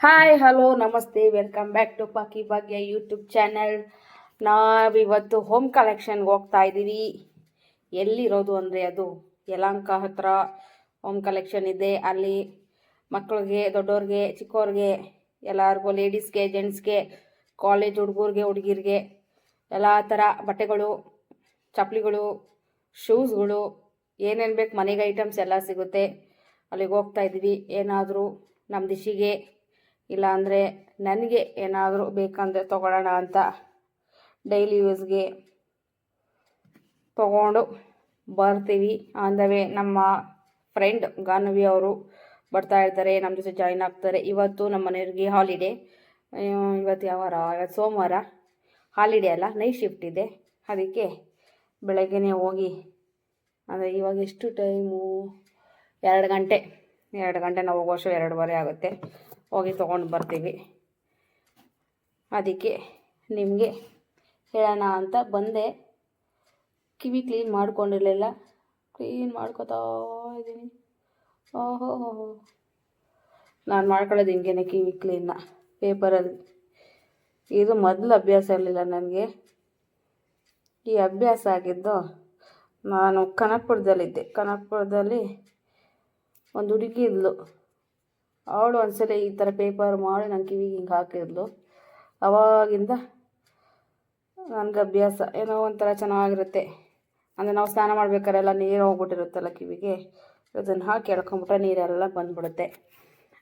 Hi hello ನಮಸ್ತೆ welcome back to ಪಾಕಿ Bhagya YouTube channel. ನಾವಿವತ್ತು home ಕಲೆಕ್ಷನ್ಗೆ ಹೋಗ್ತಾ ಇದ್ದೀವಿ. ಎಲ್ಲಿರೋದು ಅಂದರೆ ಅದು ಯಲಹಂಕ ಹತ್ರ ಹೋಮ್ ಕಲೆಕ್ಷನ್ ಇದೆ. ಅಲ್ಲಿ ಮಕ್ಕಳಿಗೆ, ದೊಡ್ಡವ್ರಿಗೆ, ಚಿಕ್ಕವ್ರಿಗೆ, ಎಲ್ಲರಿಗೂ, ಲೇಡೀಸ್ಗೆ, ಜೆಂಟ್ಸ್ಗೆ, ಕಾಲೇಜ್ ಹುಡುಗರಿಗೆ, ಹುಡುಗಿರಿಗೆ ಎಲ್ಲ ಥರ ಬಟ್ಟೆಗಳು, ಚಪ್ಪಲಿಗಳು, ಶೂಸ್ಗಳು, ಏನೇನು ಬೇಕು ಮನೆಗೆ ಐಟಮ್ಸ್ ಎಲ್ಲ ಸಿಗುತ್ತೆ. ಅಲ್ಲಿಗೆ ಹೋಗ್ತಾ ಇದ್ದೀವಿ. ಏನಾದರೂ ನಮ್ಮ ದಿಶಿಗೆ ಇಲ್ಲ ಅಂದರೆ ನನಗೆ ಏನಾದರೂ ಬೇಕಂದರೆ ತೊಗೊಳ್ಳೋಣ ಅಂತ ಡೈಲಿ ಯೂಸ್ಗೆ ತೊಗೊಂಡು ಬರ್ತೀವಿ. ಅಂದರೆ ನಮ್ಮ ಫ್ರೆಂಡ್ ಗಾನವಿ ಅವರು ಬರ್ತಾ ಇರ್ತಾರೆ, ನಮ್ಮ ಜೊತೆ ಜಾಯಿನ್ ಆಗ್ತಾರೆ. ಇವತ್ತು ನಮ್ಮ ಮನೆಯವ್ರಿಗೆ ಹಾಲಿಡೇ. ಇವತ್ತು ಯಾವ ವಾರ? ಇವತ್ತು ಸೋಮವಾರ. ಹಾಲಿಡೇ ಅಲ್ಲ, ನೈಟ್ ಶಿಫ್ಟ್ ಇದೆ. ಅದಕ್ಕೆ ಬೆಳಗ್ಗೆನೇ ಹೋಗಿ, ಅಂದರೆ ಇವಾಗ ಎಷ್ಟು ಟೈಮು? 2 ಗಂಟೆ ನಾವು ಹೋಗೋಷ್ಟು 2:15 ಆಗುತ್ತೆ. ಹೋಗಿ ತೊಗೊಂಡು ಬರ್ತೀವಿ. ಅದಕ್ಕೆ ನಿಮಗೆ ಹೇಳೋಣ ಅಂತ ಬಂದೆ. ಕಿವಿ ಕ್ಲೀನ್ ಮಾಡ್ಕೊಂಡಿರಲಿಲ್ಲ, ಕ್ಲೀನ್ ಮಾಡ್ಕೊತಾ ಇದ್ದೀನಿ. ಓಹೋ, ನಾನು ಮಾಡ್ಕೊಳ್ಳೋದು ಹಿಂಗೇನೆ, ಕಿವಿ ಕ್ಲೀನ್ನ ಪೇಪರಲ್ಲಿ. ಇದು ಮೊದಲು ಅಭ್ಯಾಸ ಇರಲಿಲ್ಲ ನನಗೆ. ಈ ಅಭ್ಯಾಸ ಆಗಿದ್ದು ನಾನು ಕನಕಪುರದಲ್ಲಿದ್ದೆ. ಕನಕಪುರದಲ್ಲಿ ಒಂದು ಹುಡುಗಿ ಇದ್ಲು. ಅವಳು ಒಂದ್ಸಲ ಈ ಥರ ಪೇಪರ್ ಮಾಡಿ ನನ್ನ ಕಿವಿಗೆ ಹಿಂಗೆ ಹಾಕಿದ್ಲು. ಅವಾಗಿಂದ ನನಗೆ ಅಭ್ಯಾಸ. ಏನೋ ಒಂಥರ ಚೆನ್ನಾಗಿರುತ್ತೆ. ಅಂದರೆ ನಾವು ಸ್ನಾನ ಮಾಡ್ಬೇಕಾರೆಲ್ಲ ನೀರು ಹೋಗ್ಬಿಟ್ಟಿರುತ್ತಲ್ಲ ಕಿವಿಗೆ, ಅದನ್ನು ಹಾಕಿ ಎಳ್ಕೊಂಬಿಟ್ರೆ ನೀರೆಲ್ಲ ಬಂದುಬಿಡುತ್ತೆ.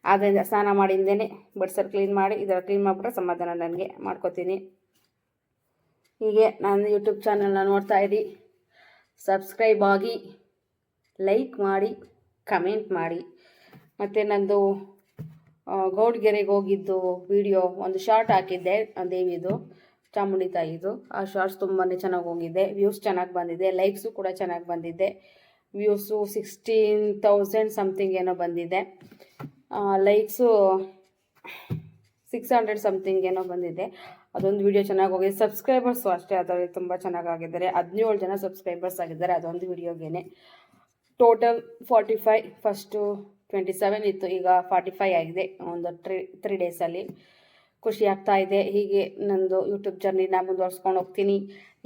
ಆದ್ದರಿಂದ ಸ್ನಾನ ಮಾಡಿಂದೇ ಬಡ್ಸಲ್ಲಿ ಕ್ಲೀನ್ ಮಾಡಿ, ಇದರ ಕ್ಲೀನ್ ಮಾಡಿಬಿಟ್ರೆ ಸಮಾಧಾನ ನನಗೆ. ಮಾಡ್ಕೋತೀನಿ. ಹೀಗೆ ನಾನು ಯೂಟ್ಯೂಬ್ ಚಾನಲ್ನ ನೋಡ್ತಾ ಇರಿ, ಸಬ್ಸ್ಕ್ರೈಬ್ ಆಗಿ, ಲೈಕ್ ಮಾಡಿ, ಕಮೆಂಟ್ ಮಾಡಿ. ಮತ್ತು ನಂದು ಗೌಡ್ಗೆರೆಗೆ ಹೋಗಿದ್ದು ವಿಡಿಯೋ ಒಂದು ಶಾರ್ಟ್ ಹಾಕಿದ್ದೆ, ದೇವಿದು, ಚಾಮುಂಡಿ ತಾಯಿದು. ಆ ಶಾರ್ಟ್ಸ್ ತುಂಬಾ ಚೆನ್ನಾಗಿ ಹೋಗಿದೆ. ವ್ಯೂಸ್ ಚೆನ್ನಾಗಿ ಬಂದಿದೆ, ಲೈಕ್ಸು ಕೂಡ ಚೆನ್ನಾಗಿ ಬಂದಿದೆ. ವ್ಯೂಸು 16,000 ಸಮಥಿಂಗ್ ಏನೋ ಬಂದಿದೆ. ಲೈಕ್ಸು 600 ಸಮಥಿಂಗ್ ಏನೋ ಬಂದಿದೆ. ಅದೊಂದು ವಿಡಿಯೋ ಚೆನ್ನಾಗಿ ಹೋಗಿದೆ. ಸಬ್ಸ್ಕ್ರೈಬರ್ಸು ಅಷ್ಟೇ ಅದರಲ್ಲಿ ತುಂಬ ಚೆನ್ನಾಗಾಗಿದ್ದಾರೆ. 17 ಜನ ಸಬ್ಸ್ಕ್ರೈಬರ್ಸ್ ಆಗಿದ್ದಾರೆ ಅದೊಂದು ವಿಡಿಯೋಗೆ. ಟೋಟಲ್ 45. ಫಸ್ಟು 27 ಇತ್ತು, ಈಗ 45 ಆಗಿದೆ ಒಂದು 3 ಡೇಸಲ್ಲಿ. ಖುಷಿ ಆಗ್ತಾ ಇದೆ. ಹೀಗೆ ನಂದು ಯೂಟ್ಯೂಬ್ ಜರ್ನಿನ ಮುಂದುವರ್ಸ್ಕೊಂಡು ಹೋಗ್ತೀನಿ.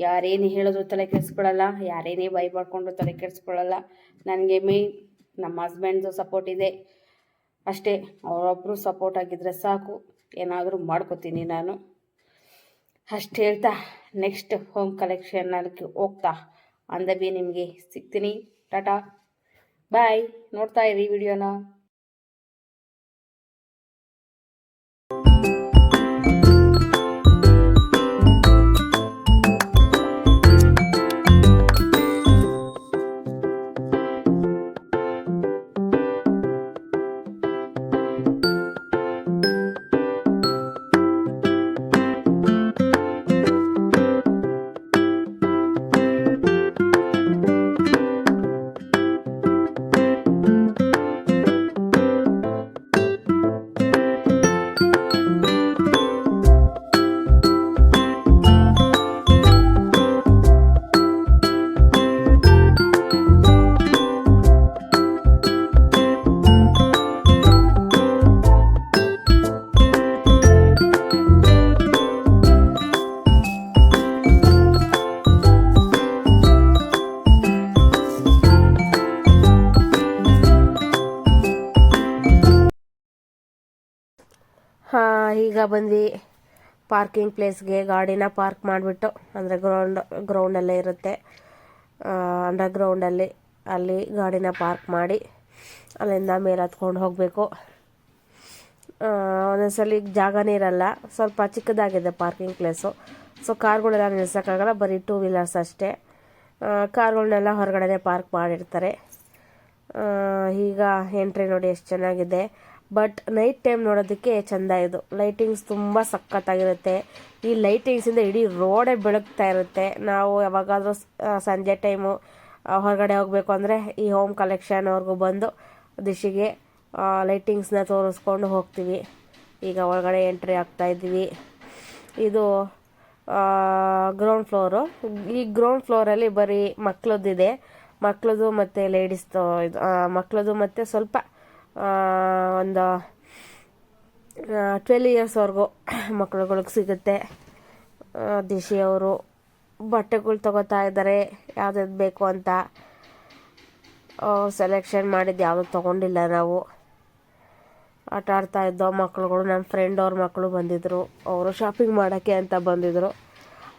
ಯಾರೇನು ಹೇಳಿದ್ರು ತಲೆ ಕೆಡಿಸ್ಕೊಳ್ಳಲ್ಲ, ಯಾರೇನೇ ಬೈಬಾಡ್ಕೊಂಡ್ರು ತಲೆ ಕೆಡಿಸ್ಕೊಳ್ಳಲ್ಲ. ನನಗೆ ಮೇನ್ ನಮ್ಮ ಹಸ್ಬೆಂಡ್ದು ಸಪೋರ್ಟ್ ಇದೆ ಅಷ್ಟೇ. ಅವರೊಬ್ಬರು ಸಪೋರ್ಟ್ ಆಗಿದ್ದರೆ ಸಾಕು, ಏನಾದರೂ ಮಾಡ್ಕೋತೀನಿ ನಾನು. ಅಷ್ಟು ಹೇಳ್ತಾ ನೆಕ್ಸ್ಟ್ ಹೋಮ್ ಕಲೆಕ್ಷನ್ನಲ್ಲಿ ಹೋಗ್ತಾ ಅಂದಬಿ ನಿಮಗೆ ಸಿಗ್ತೀನಿ. ಟಾಟಾ ಬಾಯ್. ನೋಡ್ತಾ ಇರಿ ವಿಡಿಯೋನ. ಈಗ ಬಂದ್ವಿ ಪಾರ್ಕಿಂಗ್ ಪ್ಲೇಸ್ಗೆ. ಗಾಡಿನ ಪಾರ್ಕ್ ಮಾಡಿಬಿಟ್ಟು, ಅಂದರೆ ಗ್ರೌಂಡಲ್ಲೇ ಇರುತ್ತೆ, ಅಂಡರ್ ಗ್ರೌಂಡಲ್ಲಿ, ಅಲ್ಲಿ ಗಾಡಿನ ಪಾರ್ಕ್ ಮಾಡಿ ಅಲ್ಲಿಂದ ಮೇಲೆ ಹತ್ಕೊಂಡು ಹೋಗಬೇಕು. ಒಂದೊಂದ್ಸಲಿ ಜಾಗನೇ ಇರಲ್ಲ, ಸ್ವಲ್ಪ ಚಿಕ್ಕದಾಗಿದೆ ಪಾರ್ಕಿಂಗ್ ಪ್ಲೇಸು. ಸೊ ಕಾರ್ಗಳೆಲ್ಲ ನಿಲ್ಸೋಕ್ಕಾಗಲ್ಲ, ಬರೀ 2 ವೀಲರ್ಸ್ ಅಷ್ಟೇ. ಕಾರ್ಗಳನ್ನೆಲ್ಲ ಹೊರಗಡೆ ಪಾರ್ಕ್ ಮಾಡಿರ್ತಾರೆ. ಈಗ ಎಂಟ್ರಿ ನೋಡಿ ಎಷ್ಟು ಚೆನ್ನಾಗಿದೆ. ಬಟ್ ನೈಟ್ ಟೈಮ್ ನೋಡೋದಕ್ಕೆ ಚೆಂದ. ಇದು ಲೈಟಿಂಗ್ಸ್ ತುಂಬ ಸಖತ್ತಾಗಿರುತ್ತೆ. ಈ ಲೈಟಿಂಗ್ಸಿಂದ ಇಡೀ ರೋಡೇ ಬೆಳಗ್ತಾ ಇರುತ್ತೆ. ನಾವು ಯಾವಾಗಾದರೂ ಸಂಜೆ ಟೈಮು ಹೊರಗಡೆ ಹೋಗಬೇಕು ಅಂದರೆ ಈ ಹೋಮ್ ಕಲೆಕ್ಷನ್ ಅವ್ರಿಗೂ ಬಂದು ದಿಶಿಗೆ ಲೈಟಿಂಗ್ಸ್ನ ತೋರಿಸ್ಕೊಂಡು ಹೋಗ್ತೀವಿ. ಈಗ ಒಳಗಡೆ ಎಂಟ್ರಿ ಆಗ್ತಾಯಿದ್ದೀವಿ. ಇದು ಗ್ರೌಂಡ್ ಫ್ಲೋರು. ಈ ಗ್ರೌಂಡ್ ಫ್ಲೋರಲ್ಲಿ ಬರೀ ಮಕ್ಕಳದ್ದಿದೆ, ಮಕ್ಕಳದು ಮತ್ತು ಲೇಡೀಸ್ದು. ಇದು ಮಕ್ಕಳದು ಮತ್ತು ಸ್ವಲ್ಪ ಒಂದು 12 ಇಯರ್ಸ್ವರೆಗೂ ಮಕ್ಳುಗಳಿಗೆ ಸಿಗುತ್ತೆ. ದಿಶಿಯವರು ಬಟ್ಟೆಗಳು ತಗೋತಾ ಇದ್ದಾರೆ, ಯಾವ್ದು ಬೇಕು ಅಂತ. ಸೆಲೆಕ್ಷನ್ ಮಾಡಿದ್ದು ಯಾವುದು ತೊಗೊಂಡಿಲ್ಲ ನಾವು. ಆಟ ಆಡ್ತಾ ಇದ್ದೋ ಮಕ್ಳುಗಳು. ನಮ್ಮ ಫ್ರೆಂಡ್ ಅವ್ರ ಮಕ್ಕಳು ಬಂದಿದ್ದರು, ಅವರು ಶಾಪಿಂಗ್ ಮಾಡೋಕ್ಕೆ ಅಂತ ಬಂದಿದ್ದರು.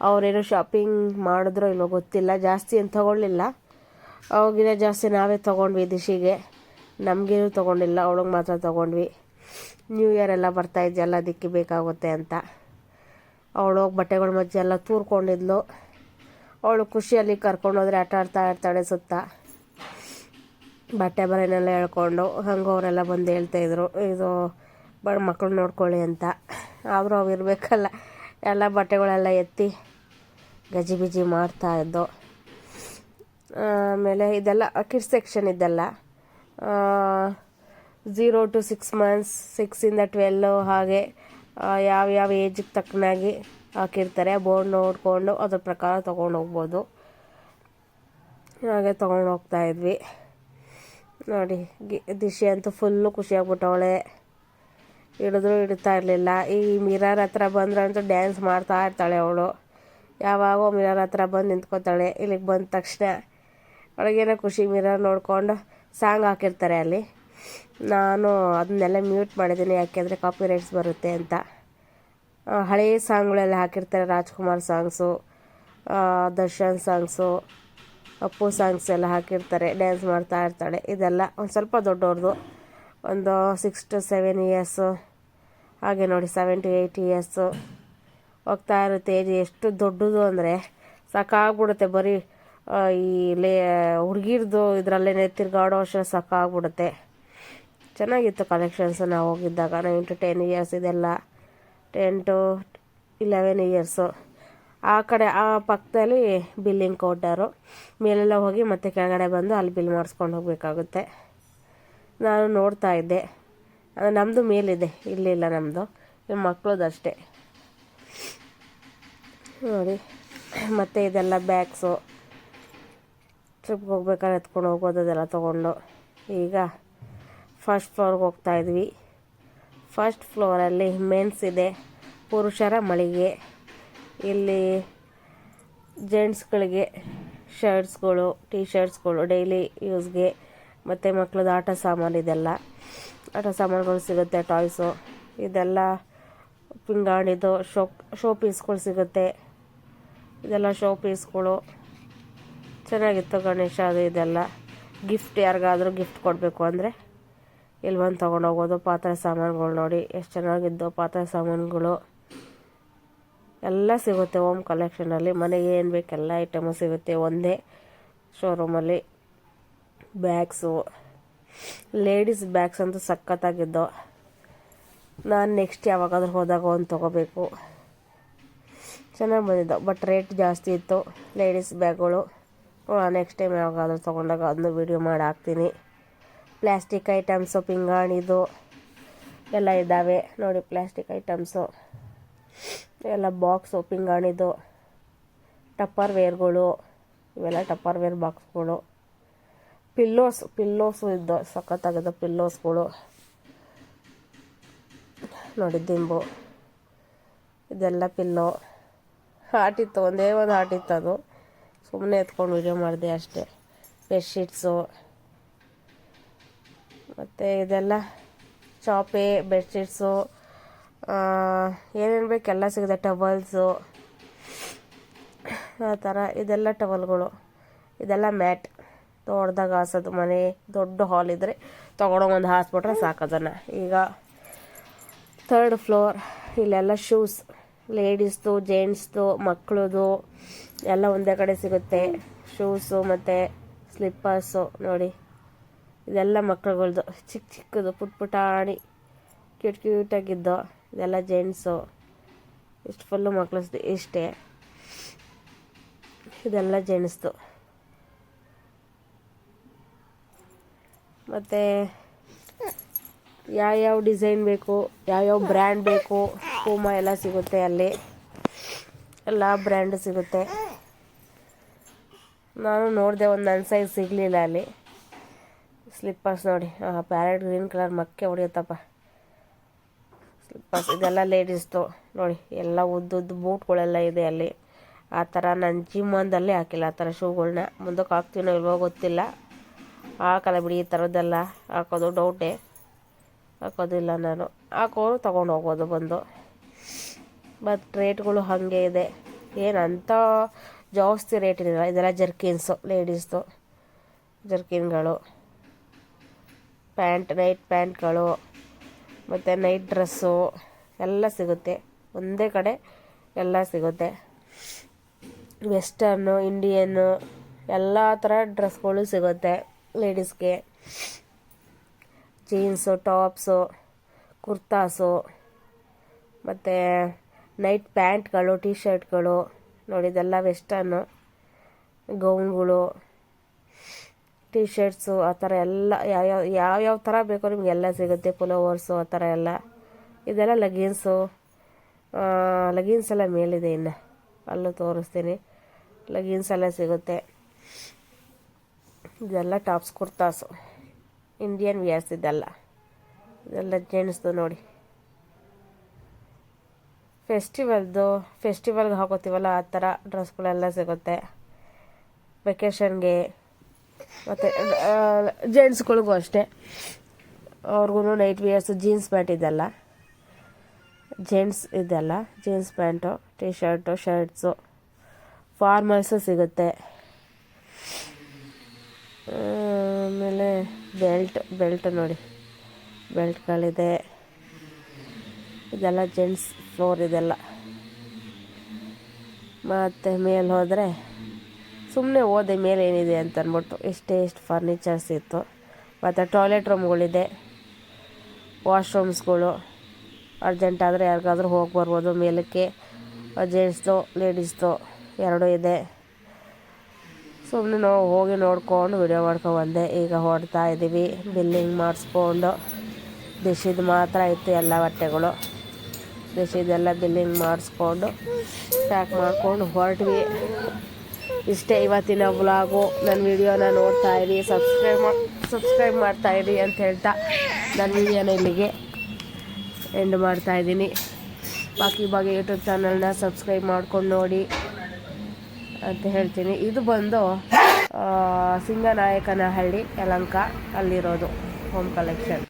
ಅವರೇನು ಶಾಪಿಂಗ್ ಮಾಡಿದ್ರೋ ಇಲ್ಲೋ ಗೊತ್ತಿಲ್ಲ, ಜಾಸ್ತಿ ಏನು ತೊಗೊಳ್ಳಿಲ್ಲ. ಅವಾಗಿನ ಜಾಸ್ತಿ ನಾವೇ ತೊಗೊಂಡ್ವಿ ದಿಶಿಗೆ, ನಮಗೇನು ತೊಗೊಂಡಿಲ್ಲ, ಅವಳಿಗೆ ಮಾತ್ರ ತೊಗೊಂಡ್ವಿ. ನ್ಯೂ ಇಯರ್ ಎಲ್ಲ ಬರ್ತಾ ಇದೆಯಲ್ಲ, ಅದಕ್ಕೆ ಬೇಕಾಗುತ್ತೆ ಅಂತ. ಅವಳು ಬಟ್ಟೆಗಳ ಮಧ್ಯೆ ಎಲ್ಲ ತೂರ್ಕೊಂಡಿದ್ಲು. ಅವಳು ಖುಷಿಯಲ್ಲಿ ಕರ್ಕೊಂಡೋದ್ರೆ ಆಟ ಆಡ್ತಾ ಇರ್ತಾಳೆ ಸುತ್ತ. ಬಟ್ಟೆ ಬರೆನೆಲ್ಲ ಹೇಳ್ಕೊಂಡು ಹಂಗೆ ಅವರೆಲ್ಲ ಬಂದು ಹೇಳ್ತಾಯಿದ್ರು, ಇದು ಮಕ್ಕಳು ನೋಡ್ಕೊಳ್ಳಿ ಅಂತ. ಆದರೂ ಅವು ಇರಬೇಕಲ್ಲ, ಎಲ್ಲ ಬಟ್ಟೆಗಳೆಲ್ಲ ಎತ್ತಿ ಗಜಿಬಿಜಿ ಮಾಡ್ತಾಯಿದ್ದೋ. ಆಮೇಲೆ ಇದೆಲ್ಲ ಕಿಡ್ಸ್ ಸೆಕ್ಷನ್, ಇದೆಲ್ಲ 0 to 6 months, 6ಇಂದ 12 ಹಾಗೆ ಯಾವ್ಯಾವ ಏಜಿಗೆ ತಕ್ಕನಾಗಿ ಹಾಕಿರ್ತಾರೆ. ಬೋರ್ಡ್ ನೋಡಿಕೊಂಡು ಅದ್ರ ಪ್ರಕಾರ ತೊಗೊಂಡು ಹೋಗ್ಬೋದು. ಹಾಗೆ ತೊಗೊಂಡು ಹೋಗ್ತಾಯಿದ್ವಿ. ನೋಡಿ ದಿಶಿ ಅಂತೂ ಫುಲ್ಲು ಖುಷಿಯಾಗ್ಬಿಟ್ಟವಳೆ, ಹಿಡಿದ್ರು ಹಿಡಿತಾ ಇರಲಿಲ್ಲ. ಈ ಮಿರರ್ ಹತ್ರ ಬಂದ್ರಂತೂ ಡ್ಯಾನ್ಸ್ ಮಾಡ್ತಾ ಇರ್ತಾಳೆ ಅವಳು. ಯಾವಾಗೋ ಮಿರರ್ ಹತ್ರ ಬಂದು ನಿಂತ್ಕೋತಾಳೆ. ಇಲ್ಲಿಗೆ ಬಂದ ತಕ್ಷಣ ಅವಳಿಗೇನೋ ಖುಷಿ, ಮಿರರ್ ನೋಡಿಕೊಂಡು ಸಾಂಗ್ ಹಾಕಿರ್ತಾರೆ ಅಲ್ಲಿ. ನಾನು ಅದನ್ನೆಲ್ಲ ಮ್ಯೂಟ್ ಮಾಡಿದ್ದೀನಿ, ಯಾಕೆಂದರೆ ಕಾಪಿ ರೈಟ್ಸ್ ಬರುತ್ತೆ ಅಂತ. ಹಳೆಯ ಸಾಂಗ್ಗಳೆಲ್ಲ ಹಾಕಿರ್ತಾರೆ, Rajkumar songs, Darshan songs, Appu songs ಎಲ್ಲ ಹಾಕಿರ್ತಾರೆ. ಡ್ಯಾನ್ಸ್ ಮಾಡ್ತಾ ಇರ್ತಾಳೆ. ಇದೆಲ್ಲ ಒಂದು ಸ್ವಲ್ಪ ದೊಡ್ಡವ್ರದ್ದು, ಒಂದು 6 to 7 ಇಯರ್ಸು, ಹಾಗೆ ನೋಡಿ 7 to 8 ಇಯರ್ಸು ಹೋಗ್ತಾ ಇರುತ್ತೆ. ಏಜ್ ಎಷ್ಟು ದೊಡ್ಡದು ಅಂದರೆ ಸಾಕಾಗ್ಬಿಡುತ್ತೆ. ಬರೀ ಈ ಹುಡುಗಿರ್ದು ಇದರಲ್ಲೇ ತಿರ್ಗಾಡೋ ಅಷ್ಟು ಸಾಕಾಗ್ಬಿಡುತ್ತೆ. ಚೆನ್ನಾಗಿತ್ತು ಕಲೆಕ್ಷನ್ಸು ನಾವು ಹೋಗಿದ್ದಾಗ. 9 to 10 ಇಯರ್ಸ್, ಇದೆಲ್ಲ 10 to 11 ಇಯರ್ಸು. ಆ ಕಡೆ ಆ ಪಕ್ಕದಲ್ಲಿ ಬಿಲ್ಲಿಂಗ್ ಕೌಂಟರು. ಮೇಲೆಲ್ಲ ಹೋಗಿ ಮತ್ತೆ ಕೆಳಗಡೆ ಬಂದು ಅಲ್ಲಿ ಬಿಲ್ ಮಾಡಿಸ್ಕೊಂಡು ಹೋಗಬೇಕಾಗುತ್ತೆ. ನಾನು ನೋಡ್ತಾ ಇದ್ದೆ, ಅದು ನಮ್ಮದು ಮೇಲಿದೆ, ಇಲ್ಲಿಲ್ಲ ನಮ್ಮದು, ನಿಮ್ಮ ಮಕ್ಕಳದ್ದು ಅಷ್ಟೇ. ನೋಡಿ ಮತ್ತು ಇದೆಲ್ಲ ಬ್ಯಾಗ್ಸು, ಟ್ರಿಪ್ಗೆ ಹೋಗ್ಬೇಕಾದ್ರೆ ಎತ್ಕೊಂಡು ಹೋಗೋದು, ಅದೆಲ್ಲ ತೊಗೊಂಡು. ಈಗ ಫಸ್ಟ್ ಫ್ಲೋರ್ಗೆ ಹೋಗ್ತಾಯಿದ್ವಿ. ಫಸ್ಟ್ ಫ್ಲೋರಲ್ಲಿ ಮೆನ್ಸ್ ಇದೆ, ಪುರುಷರ ಮಳಿಗೆ. ಇಲ್ಲಿ ಜೆಂಟ್ಸ್ಗಳಿಗೆ ಶರ್ಟ್ಸ್ಗಳು, ಟೀ ಶರ್ಟ್ಸ್ಗಳು ಡೈಲಿ ಯೂಸ್ಗೆ, ಮತ್ತು ಮಕ್ಕಳದ್ದು ಆಟ ಸಾಮಾನು, ಇದೆಲ್ಲ ಆಟ ಸಾಮಾನುಗಳು ಸಿಗುತ್ತೆ. ಟಾಯ್ಸು, ಇದೆಲ್ಲ ಪಿಂಗಾಣಿದು ಶೋ ಪೀಸ್ಗಳು ಸಿಗುತ್ತೆ. ಇದೆಲ್ಲ ಶೋ ಪೀಸ್ಗಳು ಚೆನ್ನಾಗಿತ್ತು. ಗಣೇಶ ಅದು ಇದೆಲ್ಲ ಗಿಫ್ಟ್, ಯಾರಿಗಾದರೂ ಗಿಫ್ಟ್ ಕೊಡಬೇಕು ಅಂದರೆ ಇಲ್ಲಿ ಬಂದು ತೊಗೊಂಡೋಗೋದು. ಪಾತ್ರೆ ಸಾಮಾನುಗಳು ನೋಡಿ ಎಷ್ಟು ಚೆನ್ನಾಗಿದ್ದು. ಪಾತ್ರೆ ಸಾಮಾನುಗಳು ಎಲ್ಲ ಸಿಗುತ್ತೆ ಹೋಮ್ ಕಲೆಕ್ಷನಲ್ಲಿ. ಮನೆಗೆ ಏನು ಬೇಕು ಎಲ್ಲ ಐಟಮು ಸಿಗುತ್ತೆ ಒಂದೇ ಶೋರೂಮಲ್ಲಿ. ಬ್ಯಾಗ್ಸು, ಲೇಡೀಸ್ ಬ್ಯಾಗ್ಸ್ ಅಂತೂ ಸಖತ್ತಾಗಿದ್ದು. ನಾನು ನೆಕ್ಸ್ಟ್ ಯಾವಾಗಾದ್ರೂ ಹೋದಾಗ ಒಂದು ತೊಗೋಬೇಕು. ಚೆನ್ನಾಗಿ ಬಂದಿದ್ದು, ಬಟ್ ರೇಟ್ ಜಾಸ್ತಿ ಇತ್ತು ಲೇಡೀಸ್ ಬ್ಯಾಗ್ಗಳು. ನೆಕ್ಸ್ಟ್ ಟೈಮ್ ಯಾವಾಗಾದ್ರೂ ತೊಗೊಂಡಾಗ ಅದನ್ನು ವೀಡಿಯೋ ಮಾಡಿ ಹಾಕ್ತೀನಿ. ಪ್ಲ್ಯಾಸ್ಟಿಕ್ ಐಟಮ್ಸು, ಪಿಂಗಾಣಿದು ಎಲ್ಲ ಇದ್ದಾವೆ ನೋಡಿ. ಪ್ಲ್ಯಾಸ್ಟಿಕ್ ಐಟಮ್ಸು ಎಲ್ಲ ಬಾಕ್ಸು, ಪಿಂಗಾಣಿದು, ಟಪ್ಪರ್ ವೇರ್ಗಳು, ಇವೆಲ್ಲ ಟಪ್ಪರ್ ವೇರ್ ಬಾಕ್ಸ್ಗಳು. ಪಿಲ್ಲೋಸು ಇದ್ದು ಸಖತ್ತಾಗಿದ್ದು ಪಿಲ್ಲೋಸ್ಗಳು ನೋಡಿ. ದಿಂಬು, ಇದೆಲ್ಲ ಪಿಲ್ಲೋ. ಹಾಟಿತ್ತು, ಒಂದೇ ಒಂದು ಹಾಟಿತ್ತು, ಅದು ಸುಮ್ಮನೆ ಎತ್ಕೊಂಡು ವೀಡಿಯೋ ಮಾಡಿದೆ ಅಷ್ಟೇ. ಬೆಡ್ಶೀಟ್ಸು, ಮತ್ತು ಇದೆಲ್ಲ ಚಾಪೆ, ಬೆಡ್ಶೀಟ್ಸು, ಏನೇನು ಬೇಕು ಎಲ್ಲ ಸಿಗುತ್ತೆ. ಟವಲ್ಸು ಆ ಥರ, ಇದೆಲ್ಲ ಟವಲ್ಗಳು. ಇದೆಲ್ಲ ಮ್ಯಾಟ್, ದೊಡ್ಡದಾಗಿ ಹಾಸೋದು. ಮನೆ ದೊಡ್ಡ ಹಾಲ್ ಇದ್ದರೆ ತೊಗೊಂಡೋ ಒಂದು ಹಾಸ್ಬಿಟ್ರೆ ಸಾಕೋದನ್ನು. ಈಗ 3rd ಫ್ಲೋರ್, ಇಲ್ಲೆಲ್ಲ ಶೂಸ್, ಲೇಡೀಸ್ದು, ಜೆಂಟ್ಸ್ದು, ಮಕ್ಕಳದು ಎಲ್ಲ ಒಂದೇ ಕಡೆ ಸಿಗುತ್ತೆ. ಶೂಸು ಮತ್ತು ಸ್ಲಿಪ್ಪರ್ಸು ನೋಡಿ. ಇದೆಲ್ಲ ಮಕ್ಕಳುಗಳ್ದು, ಚಿಕ್ಕದು ಪುಟ್ಟಾಣಿ ಕ್ಯೂಟಾಗಿದ್ದು. ಇದೆಲ್ಲ ಜೆಂಟ್ಸು, ಇಷ್ಟು ಫುಲ್ಲು ಮಕ್ಕಳದ್ದು ಇಷ್ಟೇ. ಇದೆಲ್ಲ ಜೆಂಟ್ಸ್ದು. ಮತ್ತು ಯಾವ್ಯಾವ ಡಿಸೈನ್ ಬೇಕು, ಯಾವ್ಯಾವ ಬ್ರ್ಯಾಂಡ್ ಬೇಕು, ಪೂಮಾ ಎಲ್ಲ ಸಿಗುತ್ತೆ ಅಲ್ಲಿ. ಎಲ್ಲ ಬ್ರ್ಯಾಂಡ್ ಸಿಗುತ್ತೆ. ನಾನು ನೋಡಿದೆ, ಒಂದು ನನ್ನ ಸೈಜ್ ಸಿಗಲಿಲ್ಲ ಅಲ್ಲಿ. ಸ್ಲಿಪ್ಪರ್ಸ್ ನೋಡಿ, ಪ್ಯಾರೆಟ್ ಗ್ರೀನ್ ಕಲರ್ ಮಕ್ಕೆ ಹೊಡೆಯುತ್ತಪ್ಪ. ಇದೆಲ್ಲ ಲೇಡೀಸ್ದು ನೋಡಿ, ಎಲ್ಲ ಉದ್ದುದ್ದು ಬೂಟ್ಗಳೆಲ್ಲ ಇದೆ ಅಲ್ಲಿ. ಆ ಥರ ನಾನು ಜಿಮ್ಮಂದಲ್ಲಿ ಹಾಕಿಲ್ಲ ಆ ಥರ ಶೂಗಳ್ನ. ಮುಂದಕ್ಕೆ ಹಾಕ್ತೀನೋ ಇಲ್ವೋ ಗೊತ್ತಿಲ್ಲ, ಹಾಕಲ್ಲ ಬಿಡಿ. ಈ ಥರದ್ದೆಲ್ಲ ಹಾಕೋದು ಡೌಟೇ, ಹಾಕೋದಿಲ್ಲ ನಾನು. ಹಾಕೋರು ತೊಗೊಂಡು ಹೋಗೋದು ಬಂದು. ಮತ್ತು ರೇಟ್ಗಳು ಹಾಗೆ ಇದೆ, ಏನಂತ ಜಾಸ್ತಿ ರೇಟ್ ಇರಲಿಲ್ಲ. ಇದೆಲ್ಲ ಜರ್ಕಿನ್ಸು, ಲೇಡೀಸ್ದು ಜರ್ಕಿನ್ಗಳು, ನೈಟ್ ಪ್ಯಾಂಟ್ಗಳು ಮತ್ತು ನೈಟ್ ಡ್ರೆಸ್ಸು ಎಲ್ಲ ಸಿಗುತ್ತೆ. ಒಂದೇ ಕಡೆ ಎಲ್ಲ ಸಿಗುತ್ತೆ. ವೆಸ್ಟರ್ನು, ಇಂಡಿಯನ್ನು ಎಲ್ಲ ಥರ ಡ್ರೆಸ್ಗಳು ಸಿಗುತ್ತೆ ಲೇಡೀಸ್ಗೆ. ಜೀನ್ಸು, ಟಾಪ್ಸು, ಕುರ್ತಾಸು ಮತ್ತು ನೈಟ್ ಪ್ಯಾಂಟ್ಗಳು, ಟೀ ಶರ್ಟ್ಗಳು ನೋಡಿ, ಇದೆಲ್ಲ ವೆಸ್ಟರ್ನು. ಗೌನ್ಗಳು, ಟೀ ಶರ್ಟ್ಸು, ಆ ಥರ ಎಲ್ಲ ಯಾವ್ಯಾವ ಥರ ಬೇಕೋ ನಿಮಗೆಲ್ಲ ಸಿಗುತ್ತೆ. ಪುಲೋವರ್ಸು ಆ ಥರ ಎಲ್ಲ. ಇದೆಲ್ಲ ಲಗೀನ್ಸು, ಲಗೀನ್ಸ್ ಎಲ್ಲ ಮೇಲಿದೆ, ಇನ್ನು ಅಲ್ಲೂ ತೋರಿಸ್ತೀನಿ. ಲಗೀನ್ಸ್ ಎಲ್ಲ ಸಿಗುತ್ತೆ. ಇದೆಲ್ಲ ಟಾಪ್ಸ್, ಕುರ್ತಾಸು, ಇಂಡಿಯನ್ ವಿಯರ್ಸ್ ಇದೆಲ್ಲ ಜೆಂಟ್ಸ್ದು ನೋಡಿ. ಫೆಸ್ಟಿವಲ್ಗೆ ಹಾಕೋತೀವಲ್ಲ ಆ ಥರ ಡ್ರೆಸ್ಗಳೆಲ್ಲ ಸಿಗುತ್ತೆ. ವೆಕೇಷನ್ಗೆ ಮತ್ತು ಜೆಂಟ್ಸ್ಗಳಿಗೂ ಅಷ್ಟೇ, ಅವ್ರಿಗೂ ನೈಟ್ ವಿಯರ್ಸು, ಜೀನ್ಸ್ ಪ್ಯಾಂಟ್ ಇದೆಲ್ಲ ಜೆಂಟ್ಸ್, ಇದೆಲ್ಲ jeans pant, T shirt, shirts, formals ಸಿಗುತ್ತೆ. ಆಮೇಲೆ ಬೆಲ್ಟ್ ನೋಡಿ, ಬೆಲ್ಟ್ಗಳಿದೆ. ಇದೆಲ್ಲ ಜೆಂಟ್ಸ್ ಫ್ಲೋರ್ ಇದೆಲ್ಲ. ಮತ್ತು ಮೇಲೆ ಹೋದರೆ ಸುಮ್ಮನೆ ಹೋದೆ ಮೇಲೆ ಏನಿದೆ ಅಂತ ಅಂದ್ಬಿಟ್ಟು ಎಷ್ಟು ಫರ್ನಿಚರ್ಸ್ ಇತ್ತು. ಮತ್ತು ಟಾಯ್ಲೆಟ್ ರೂಮ್ಗಳಿದೆ, ವಾಶ್ರೂಮ್ಸ್ಗಳು. ಅರ್ಜೆಂಟ್ ಆದರೆ ಯಾರಿಗಾದ್ರೂ ಹೋಗಿ ಬರ್ಬೋದು ಮೇಲಕ್ಕೆ. ಜೆಂಟ್ಸ್ದು, ಲೇಡೀಸ್ದು ಎರಡೂ ಇದೆ. ಸುಮ್ಮನೆ ನಾವು ಹೋಗಿ ನೋಡ್ಕೊಂಡು ವಿಡಿಯೋ ಮಾಡ್ಕೊಬಂದೆ. ಈಗ ಹೊಡ್ತಾ ಇದ್ದೀವಿ, ಬಿಲ್ಲಿಂಗ್ ಮಾಡಿಸ್ಕೊಂಡು. ದಿಶಿದು ಮಾತ್ರ ಇತ್ತು ಎಲ್ಲ ಬಟ್ಟೆಗಳು. ದಿಶಿದೆಲ್ಲ ಬಿಲ್ಲಿಂಗ್ ಮಾಡಿಸ್ಕೊಂಡು ಪ್ಯಾಕ್ ಮಾಡ್ಕೊಂಡು ಹೊರಟ್ವಿ. ಇಷ್ಟೇ ಇವತ್ತಿನ ವ್ಲಾಗು. ನನ್ನ ವಿಡಿಯೋನ ನೋಡ್ತಾ ಇರಿ, ಸಬ್ಸ್ಕ್ರೈಬ್ ಮಾಡ್ತಾಯಿರಿ ಅಂತ ಹೇಳ್ತಾ ನನ್ನ ವಿಡಿಯೋನ ಇಲ್ಲಿಗೆ ಎಂಡ್ ಮಾಡ್ತಾಯಿದ್ದೀನಿ. ಬಾಕಿ ಯೂಟ್ಯೂಬ್ ಚಾನಲ್ನ ಸಬ್ಸ್ಕ್ರೈಬ್ ಮಾಡ್ಕೊಂಡು ನೋಡಿ ಅಂತ ಹೇಳ್ತೀನಿ. ಇದು ಬಂದು ಸಿಂಗನಾಯಕನಹಳ್ಳಿ, ಯಲಹಂಕ, ಅಲ್ಲಿರೋದು ಹೋಮ್ ಕಲೆಕ್ಷನ್.